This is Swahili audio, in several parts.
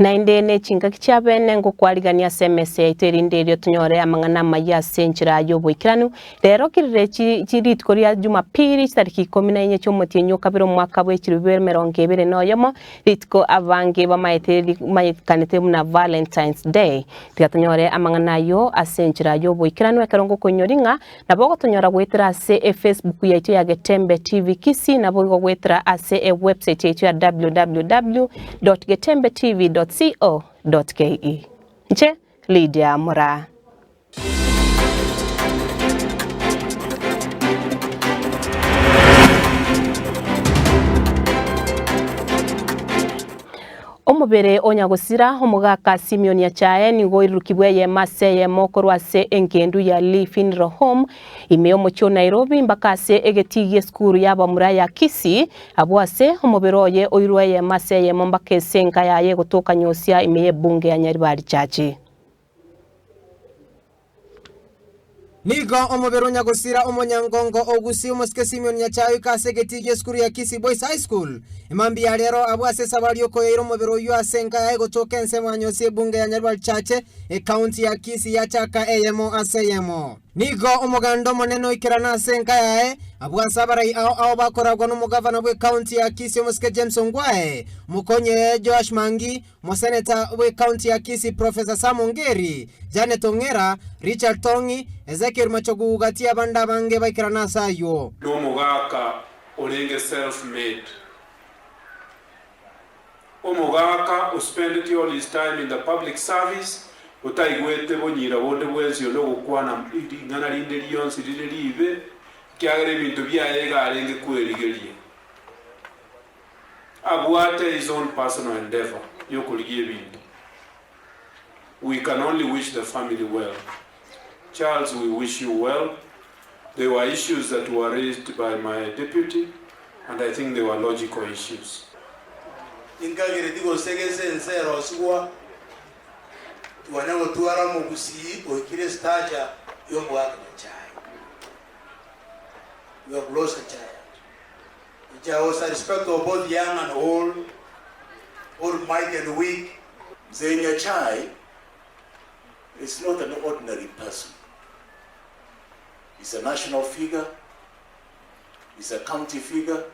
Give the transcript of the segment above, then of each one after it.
na indene chinga kichiabene ngo kwarigania semese iterinde tunyore amangana maya senchira yoboikiranu rero kirire chirit koria Jumapili tariki 14 cy'umutinyo kabiro mwaka w'2020 noyomo ritko abange bamayekanete muna Valentine's Day tunyore amangana yo asenchira yoboikiranu akarongo konyoringa nabo tunyora gwetira ase Facebook yaitu ya Getembe TV Kisi nabo gwetira ase website yaitu ya www.getembetv.co.ke. Nche Lydiah Moraa. Omubere onyagusira omugaka Simeon Yachae nigo irukibwe ye mase ye mokorwase engendu ya Funeral Home ime omocho Nairobi mbakase egetigie skuru yaba Moraa ya Kisi abwase omubere oye oirwe ye mase ye mombake senka yaye gutoka nyosia ime ye bunge ya Nyaribari chachi. Nigo omubere onyagusira omonyangongo ogusi omoske Simeon Yachae kasegetigie skuru ya Kisi Boys High School imambi ya rero abwase sabario ko yero mubere oyo asenka yaye gutoka ensemo nyosia bunge ya Nyaribari chache county ya Kisi yachaka eyemo aseyemo. Nigo omugando moneno ikirana asenka yae abwasa barai ao bakoragwa n'umugavana bwe county ya Kisi omuske James Ongwae mukonye Josh Mangi moseneta bwe county ya Kisi Professor Samongeri Janet Ongera Richard Tongi Ezekiel Machogu gati abanda bange baikirana sayo n'umugaka olenge self made omugaka who spent all his time in the public service utaigwete bonyira bonde bwezi no gukwana ingana linde lyonse lile libe kyagere ibintu byayega alenge kwerigerie abwate his own personal endeavor yokuligie ibintu. We can only wish the family well. Charles, we wish you well. There were issues that were raised by my deputy and I think they were logical issues. Ingagire digo segeze nsero sigwa tuwanego tuwara mugusi oikire staja yombo wake chai. You have lost a child. Which I also respect of both young and old might and weak. Zenya Chai is not an ordinary person. He's a national figure. He's a county figure.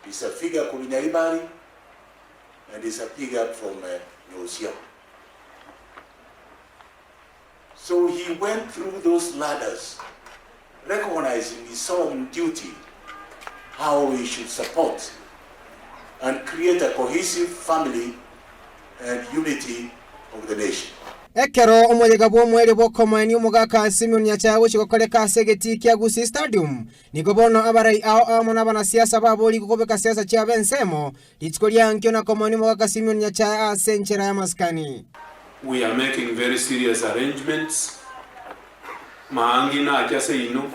He's a figure from Nyaribari. And he's a figure from Nyosia. So he went through those ladders, recognizing his solemn duty, how we should support and create a cohesive family and unity of the nation. Ekero omwega bwo mwere bokomani omugaka Simeon Yachae gokoleka segeti kya Gusi Stadium nigobono abarai ao amona bana siasa baboli gukobeka siasa cha bensemo litskolia nkyo na komani omugaka Simeon Yachae asenchera ya maskani. We are making very serious arrangements. Maangi na achase ino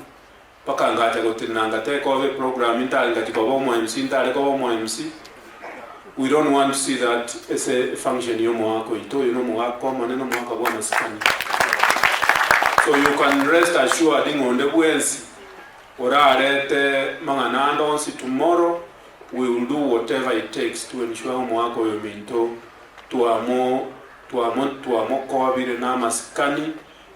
paka ngata gotinanga take over program intalinga tikobo mo MC intaliko mo MC. We don't want to see that as a function yomoako ito yomoako maneno mwaka bwa maskani. So you can rest assured ingonde bwenzi orarete manganando onsi tomorrow we will do whatever it takes to ensure mwako yominto tuamo kwa bire na maskani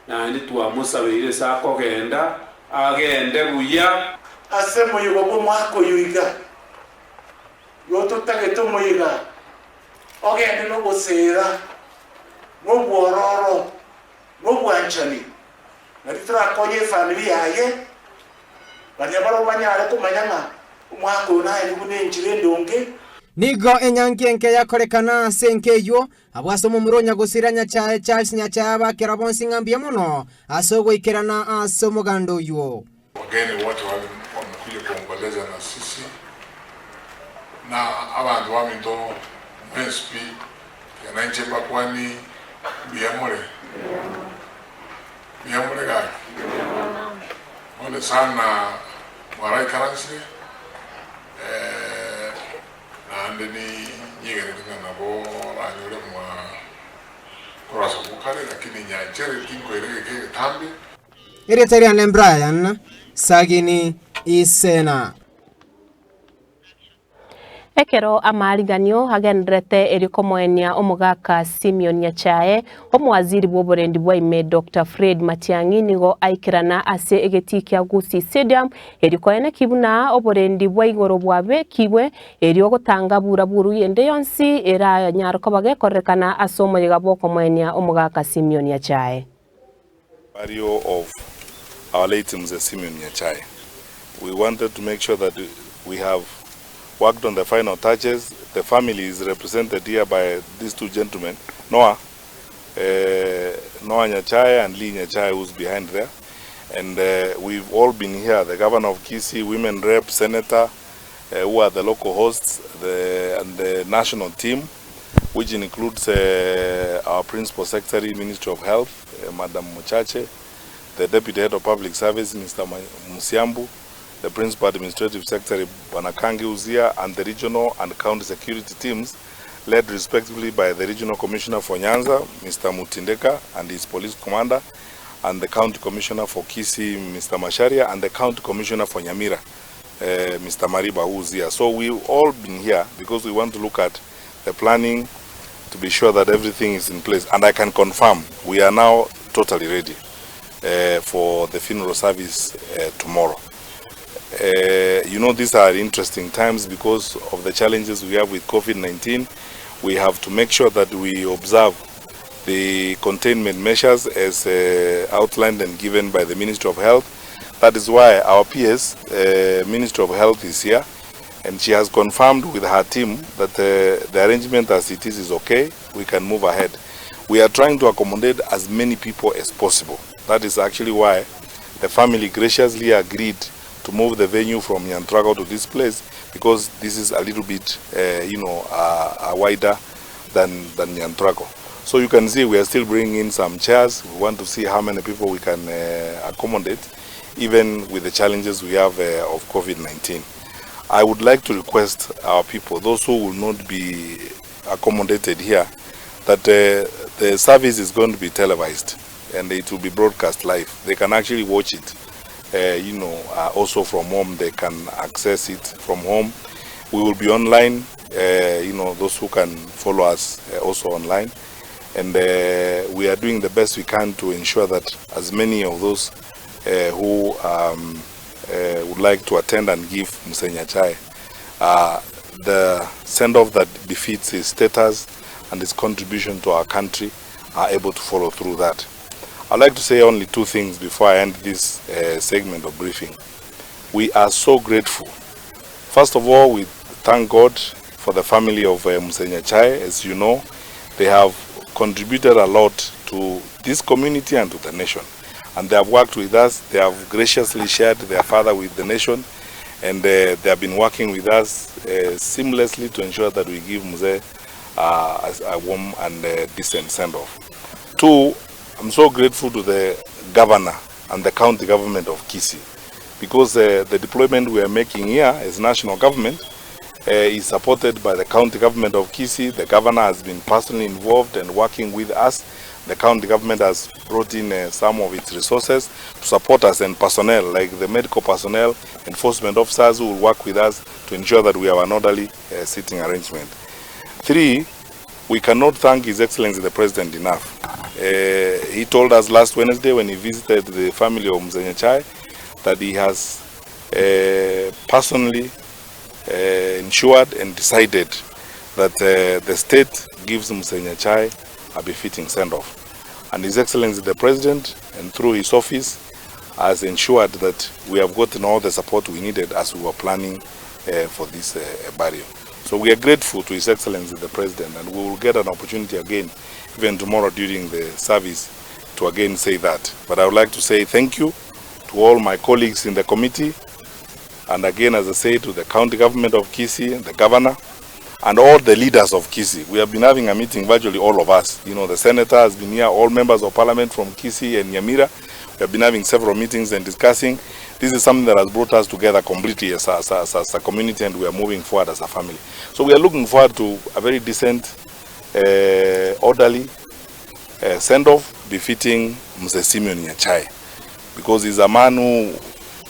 na ndi tuamo sabire sako genda agende buya asemo yugo mwako yuiga yoto tageto moyiga ogende no bosera no bororo no bwanchani natitra konye family yaye banyabaro banyale kumanyanga mwako naye nibunenjire ndonge. Nigo enyankenke yakorekana senkeyo abwasomo muronya gusiranya cha Charles Nyachae bakirabonsi ngambye muno asogo ikerana asomogando yo. Wageni watu wamekuja kuomboleza na sisi na abantu waminto MSP yananche bakwani biamore gani ole sana warai karansi ande ni nyegere ngana bo anyole mwa koraso bukale lakini nyachere kinko irege tambe Eritarian Brian Sagini Isena. Ekero amariganio agenderete erikomoenia omugaka Simeon Nyachae omwaziri bw'oburendi bwaime Dr. Fred Matiang'i nigo aikirana ase egeti kia Gusii Stadium erikoene kibuna oburendi bwa igoro bwabe kiwe eriogotanga bura buru yende yonsi era nyaruko bagekorekana ase omoyiga bw'okomoenia omugaka Simeon Nyachae. Burial of our late Mzee Simeon Nyachae. We wanted to make sure that we have worked on the final touches. The family is represented here by these two gentlemen, Noah Nyachae and Lee Nyachae, who's behind there. And we've all been here, the governor of Kisii, women rep, senator, who are the local hosts, and the national team, which includes our principal secretary, Ministry of Health, Madam Muchache, the deputy head of public service, Mr. Musiambu, the principal administrative secretary, Banakangi Uzia, and the regional and county security teams, led respectively by the regional commissioner for Nyanza, Mr. Mutindeka, and his police commander, and the county commissioner for Kisii, Mr. Masharia, and the county commissioner for Nyamira, Mr. Mariba Uzia. So we've all been here because we want to look at the planning to be sure that everything is in place. And I can confirm we are now totally ready for the funeral service tomorrow. You know, these are interesting times because of the challenges we have with COVID-19. We have to make sure that we observe the containment measures as outlined and given by the Ministry of Health. That is why our PS, Ministry of Health, is here, and she has confirmed with her team that the arrangement as it is okay. We can move ahead. We are trying to accommodate as many people as possible. That is actually why the family graciously agreed to move the venue from Nyantrago to this place, because this is a little bit, wider than Nyantrago. So you can see we are still bringing in some chairs. We want to see how many people we can accommodate, even with the challenges we have of COVID-19. I would like to request our people, those who will not be accommodated here, that the service is going to be televised and it will be broadcast live. They can actually watch it. Also from home, they can access it from home. We will be online, those who can follow us also online. And we are doing the best we can to ensure that as many of those who would like to attend and give Mzee Nyachae the send-off that befits his status and his contribution to our country are able to follow through that. I'd like to say only two things before I end this segment of briefing. We are so grateful. First of all, we thank God for the family of Mzee Nyachae. As you know, they have contributed a lot to this community and to the nation. And they have worked with us. They have graciously shared their father with the nation. And they have been working with us seamlessly to ensure that we give Mzee a warm and decent send-off. Two, I'm so grateful to the governor and the county government of Kisii, because the deployment we are making here as national government is supported by the county government of Kisii. The governor has been personally involved and working with us. The county government has brought in some of its resources to support us, and personnel like the medical personnel, enforcement officers who will work with us to ensure that we have an orderly sitting arrangement. Three, we cannot thank His Excellency the President enough. He told us last Wednesday when he visited the family of Mzee Nyachae that he has personally ensured and decided that the state gives Mzee Nyachae a befitting send-off. And His Excellency the President, and through his office, has ensured that we have gotten all the support we needed as we were planning for this burial. So we are grateful to His Excellency the President, and we will get an opportunity again, even tomorrow during the service, to again say that. But I would like to say thank you to all my colleagues in the committee, and again, as I say, to the county government of Kisii, the governor, and all the leaders of Kisii. We have been having a meeting, virtually all of us. You know, the senator has been here, all members of parliament from Kisii and Nyamira. We have been having several meetings and discussing. This is something that has brought us together completely as a community, and we are moving forward as a family. So we are looking forward to a very decent, orderly send-off befitting Mzee Simeon Nyachae, because he's a man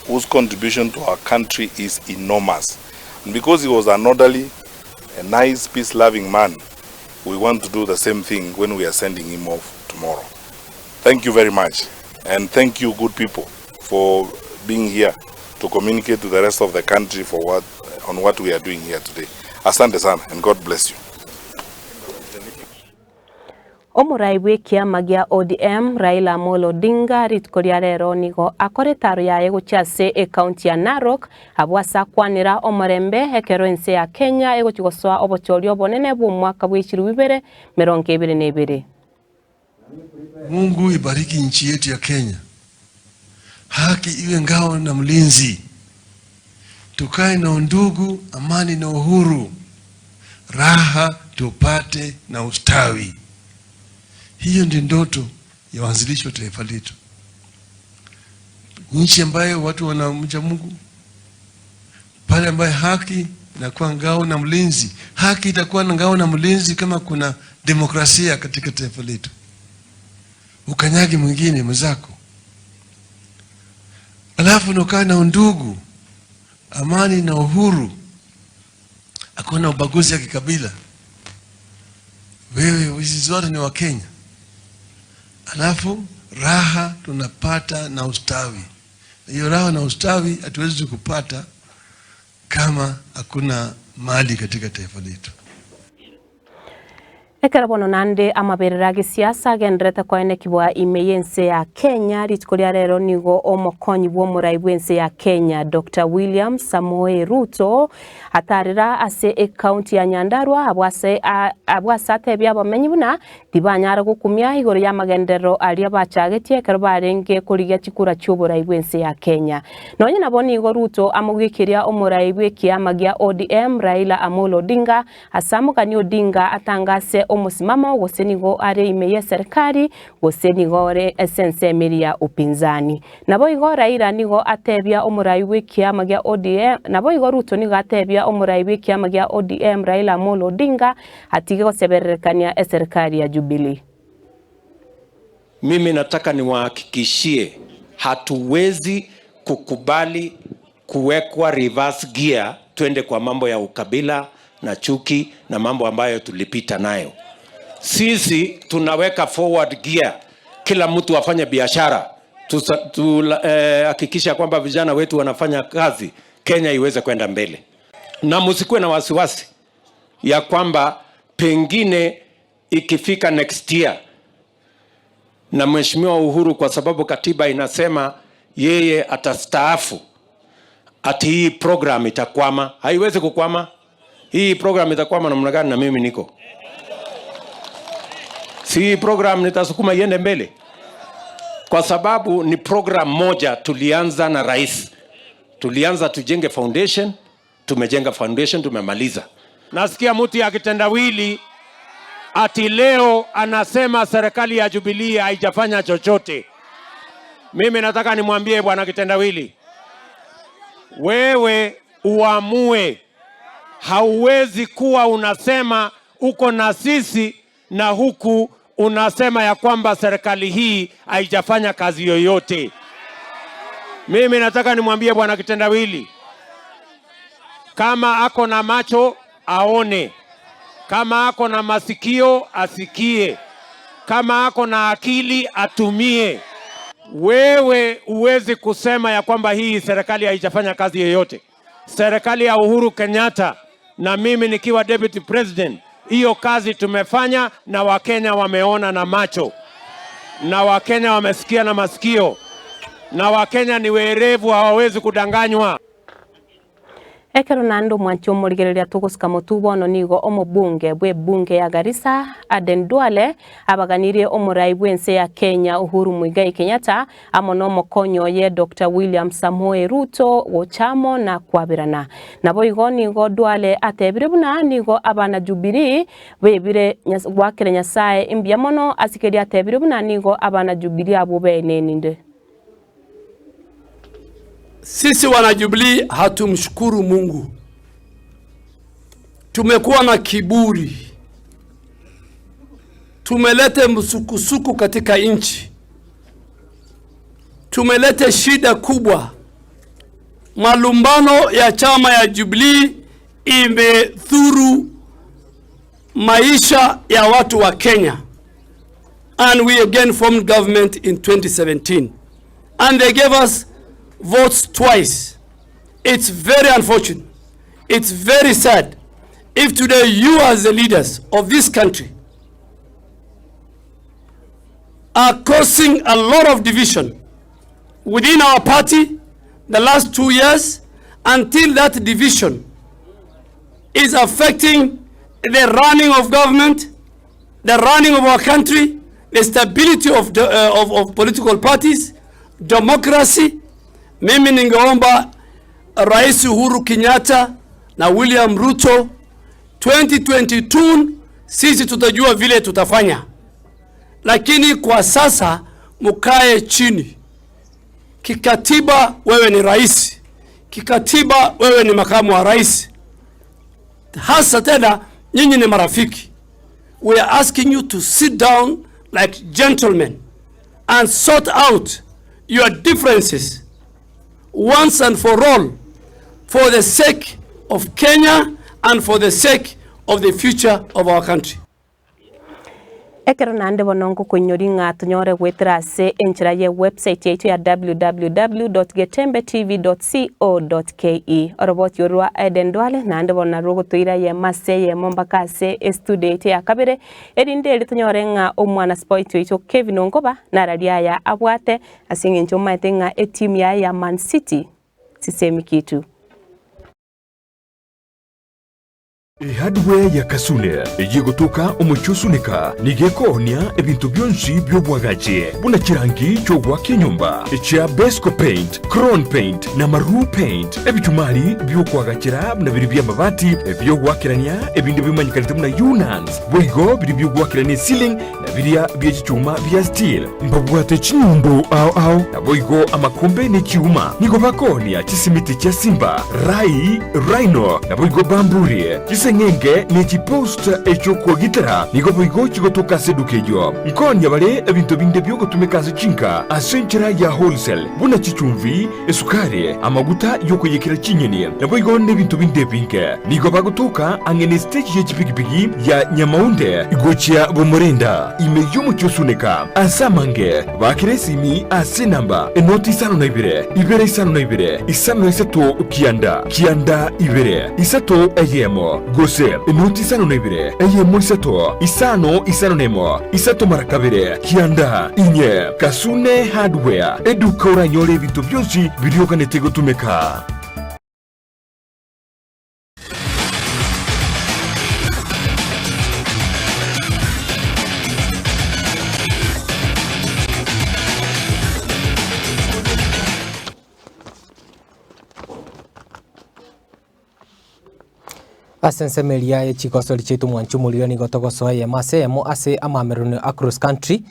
whose contribution to our country is enormous. And because he was an orderly, a nice, peace-loving man, we want to do the same thing when we are sending him off tomorrow. Thank you very much, and thank you, good people, for being here to communicate to the rest of the country on what we are doing here today. Asante sana, and God bless you. Omurai w'ikiama gia ODM Raila Amolo Odinga ritkoria rero nigo akore taro yaye guchase county ya Narok abwasa kwanira omorembe hekero ense ya Kenya egochigosoa obochorio bonene bu mwaka bw'ishiru 2022. Mungu ibariki nchi yetu ya Kenya. Haki iwe ngao na mlinzi. Tukae na undugu, amani na uhuru. Raha tupate na ustawi. Hiyo ndio ndoto ya waanzilishi wa taifa letu. Nchi ambayo watu wanamcha Mungu. Pale ambayo haki inakuwa ngao na mlinzi. Haki itakuwa ngao na mlinzi kama kuna demokrasia katika taifa letu. Ukanyagi mwingine mwenzako. Alafu unakaa na undugu, amani na uhuru. Hakuna ubaguzi ya kikabila. Wewe sisi wote ni wa Kenya. Alafu raha tunapata na ustawi. Hiyo raha na ustawi hatuwezi kupata kama hakuna mali katika taifa letu. Ekarabono nande amaberera gisiasa gendrete koene kibwa imeyense ya Kenya ritkoria rero nigo omokonyi bw'omurai bw'ense ya Kenya Dr. William Samoei Ruto atarira ase county ya Nyandarua abwasa tebya abamenyi buna tibanyara gukumya igoro ya magendero aria bachagetie kero barenge kurigia chikura cy'oburai bw'ense ya Kenya nonye naboni igo Ruto amugikiria omurai bw'ekiama gia ODM Raila Amolo Odinga asamukani Odinga atangase omusimama gosenigo are imeye serikali gosenigo re essence emiria upinzani nabo igo Raila nigo atebya omurai w'ikiama gia ODM nabo igo Ruto nigo atebya omurai w'ikiama gia ODM Raila Amolo Odinga atige goseberekania serikali ya Jubilee. Mimi nataka niwahakikishie hatuwezi kukubali kuwekwa reverse gear twende kwa mambo ya ukabila na chuki na mambo ambayo tulipita nayo. Sisi tunaweka forward gear, kila mtu afanye biashara, hakikisha kwamba vijana wetu wanafanya kazi, Kenya iweze kwenda mbele. Na msikuwe na wasiwasi ya kwamba pengine ikifika next year na Mheshimiwa Uhuru, kwa sababu katiba inasema yeye atastaafu, ati hii program itakwama. Haiwezi kukwama. Hii program itakwama namna gani na mimi niko? Si program nitasukuma iende mbele. Kwa sababu ni program moja tulianza na rais. Tulianza tujenge foundation, tumejenga foundation, tumemaliza. Nasikia mtu ya kitendawili ati leo anasema serikali ya Jubilee haijafanya chochote. Mimi nataka nimwambie bwana kitendawili, wewe uamue. Hauwezi kuwa unasema uko na sisi na huku unasema ya kwamba serikali hii haijafanya kazi yoyote. Mimi nataka nimwambie bwana kitendawili, kama ako na macho aone, kama ako na masikio asikie, kama ako na akili atumie. Wewe uwezi kusema ya kwamba hii serikali haijafanya kazi yoyote. Serikali ya Uhuru Kenyatta na mimi nikiwa deputy president, hiyo kazi tumefanya na Wakenya wameona na macho, na Wakenya wamesikia na masikio, na Wakenya ni werevu, hawawezi kudanganywa. Ekero nando mwancho murigereria tugusika mutubo no nigo omubunge bwe bunge ya Garissa Aden Duale abaganirie omurai bwense ya Kenya Uhuru Muigai Kenyatta amono mokonyo ye Dr. William Samoei Ruto gochamo na kwabirana nabo igo nigo Duale atebire buna nigo abana Jubilee bebire gwakire Nyasaye imbya mono asikeri atebire buna nigo abana Jubilee abo beneninde. Sisi wana Jubilee hatumshukuru Mungu. Tumekuwa na kiburi. Tumelete msukusuku katika nchi. Tumelete shida kubwa. Malumbano ya chama ya Jubilee imethuru maisha ya watu wa Kenya. And we again formed government in 2017. And they gave us votes twice. It's very unfortunate. It's very sad if today you as the leaders of this country are causing a lot of division within our party the last 2 years, until that division is affecting the running of government, the running of our country, the stability of political parties, democracy. Mimi ningeomba Rais Uhuru Kenyatta na William Ruto, 2022 sisi tutajua vile tutafanya, lakini kwa sasa mukae chini. Kikatiba wewe ni rais, kikatiba wewe ni makamu wa rais, hasa tena nyinyi ni marafiki. We are asking you to sit down like gentlemen and sort out your differences once and for all, for the sake of Kenya and for the sake of the future of our country. Ekero nande bonongo kunyori ng'ato nyore gwetrase enchira ye website yetu ya www.getembetv.co.ke oroboti yorwa Eden Dwale nande bona rogo toira ye mase ye mombakase studio ya kabere erinde litonyore ng'a omwana sport yetu Kevin Ongoba na Lydiah abwate asinge nchoma etenga team ya Man City sisemi kitu. Hardware ya Kasune egigotuka umucyusunika nigekonia ebintu byonshi byobwagaje buna kirangi cyo gwa kinyumba echa Besco paint, Crown paint na Maru paint ebitumari byokwagakira na biri byamabati byogwakirania ebindi bimanyikalite muna Unans bwego biri byogwakirania ceiling na biriya by'ecyuma bya steel mbabwate chinyundo au na bwego amakombe ne cyuma nigo bakonia kisimiti cya Simba Rai Rhino na bwego bamburi Sengenge ni chiposta echo kwa gitara niko bwigo chigotoka sedukejo nkonya bale ebintu binde byogo tumekaze chinka asenchera ya wholesale buna chichumvi esukari amaguta yoko yekira chinyeni na bwigo ne bintu binde pinke niko bagotoka angene stage ya chipikipiki ya Nyamaunde igochia bomorenda imeyo muchosuneka asamange bakiresimi asenamba enoti sano na ibere sano na isano isato kianda ibere isato eyemo Gose, inoti sano nebire, eye moisato, isano nemo, isato marakabire, kianda, inye, Kasune Hardware, eduka uranyole vitu byonshi, biryoka netego tumeka. Asensemelia ye chikosoli chetu mwanchu mulirani gotogoso ye mase emo ase amameruni across country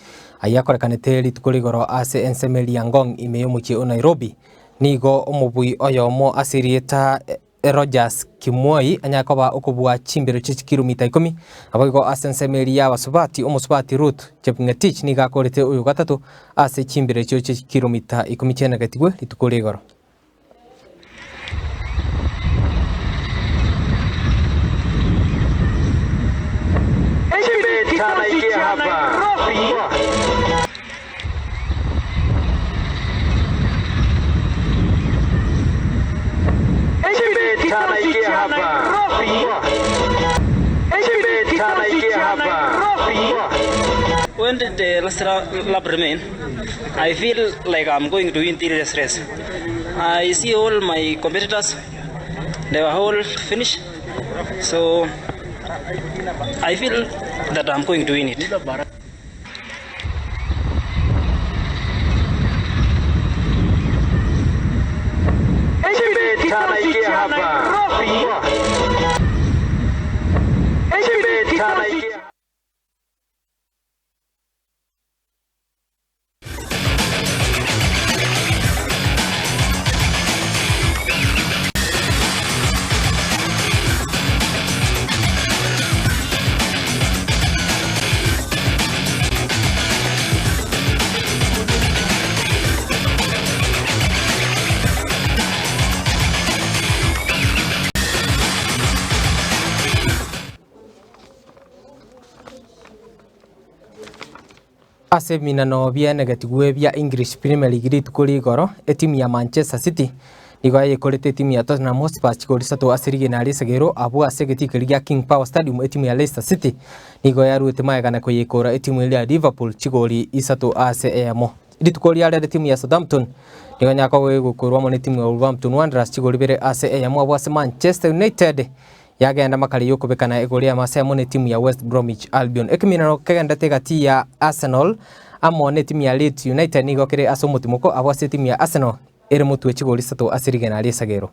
ayakorekanete litukuligoro ase ensemelia ngong imeyo muche Nairobi nigo omubui oyomo asirieta Rogers Kimwoi anyakoba okubwa chimbiro kilomita 10 abago asensemelia wasubati omusubati route chepngetich niga korete uyu gatatu ase chimbiro kilomita 10 chena gatigwe litukuligoro. When the last lap remain, I feel like I'm going to win this race. I see all my competitors, they were all finished, so I feel that I'm going to win it. ase minano bia negatigwe bia English Premier League ritukuri goro etimu ya Manchester City nigo yekorete timu ya Tottenham Hotspur chigori sato asirige na risagero abo asegeti ya King Power Stadium etimu ya Leicester City nigo yaruete maegana koyekora etimu ya Liverpool chigori isato ase emo ritukuri ya timu ya Southampton nigo nyako gukorwa mo timu ya Wolverhampton Wanderers chigori bere ase emo abo ase Manchester United yagenda makali yokobekana egori ya masemo ne timu ya West Bromwich Albion ekiminano kagenda tegati ya Arsenal amo ne timu ya Leeds United nigo kere asomutimoko abo ase timu ya Arsenal ere mutu echigori sato asirige na risagero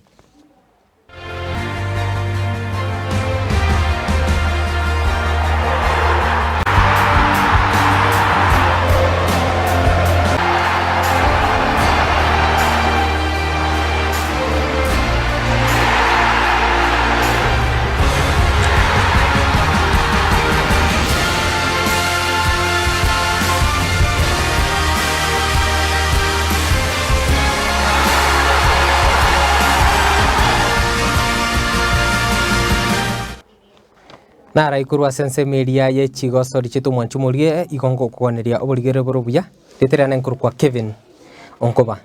Nara ikurwa sense media ye chigo sori chitu mwanchumurie igongo kuoneria oburigere borubuya teterana nkurwa Kevin Onkoba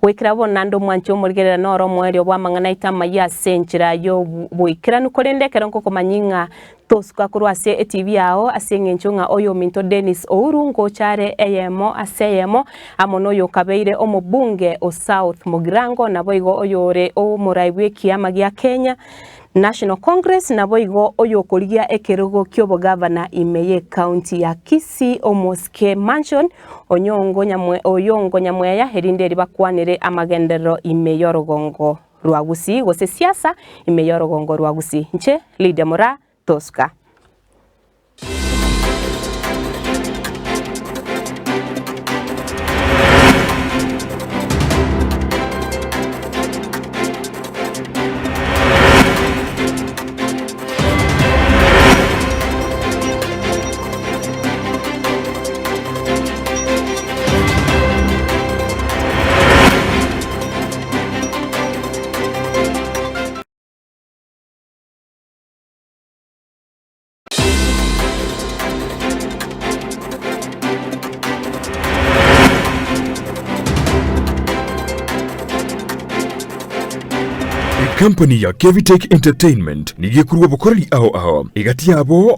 wikirabo nando mwancho murgerera noro mwerio bwa mangana itama ya senchira yo bwikira nukorendekera nkoko manyinga tosuka kurwase etivi yao asengenchunga oyo minto Dennis Ourungo chare eyemo aseyemo amono yo kabeire omubunge o South Mugirango naboigo oyore o Moraa kiama gya Kenya National Congress naboigo oyo korigia ekerogo kyobo governor imeye county ya Kisii omoske mansion oyongo nyamwe ya herinderi bakwanire amagendero imeyorogongo rwagusi gose siasa imeyorogongo rwagusi nche Lydiah Moraa Tosca Company ya Kevitech Entertainment nigiye kurwa bukoreri aho igati yabo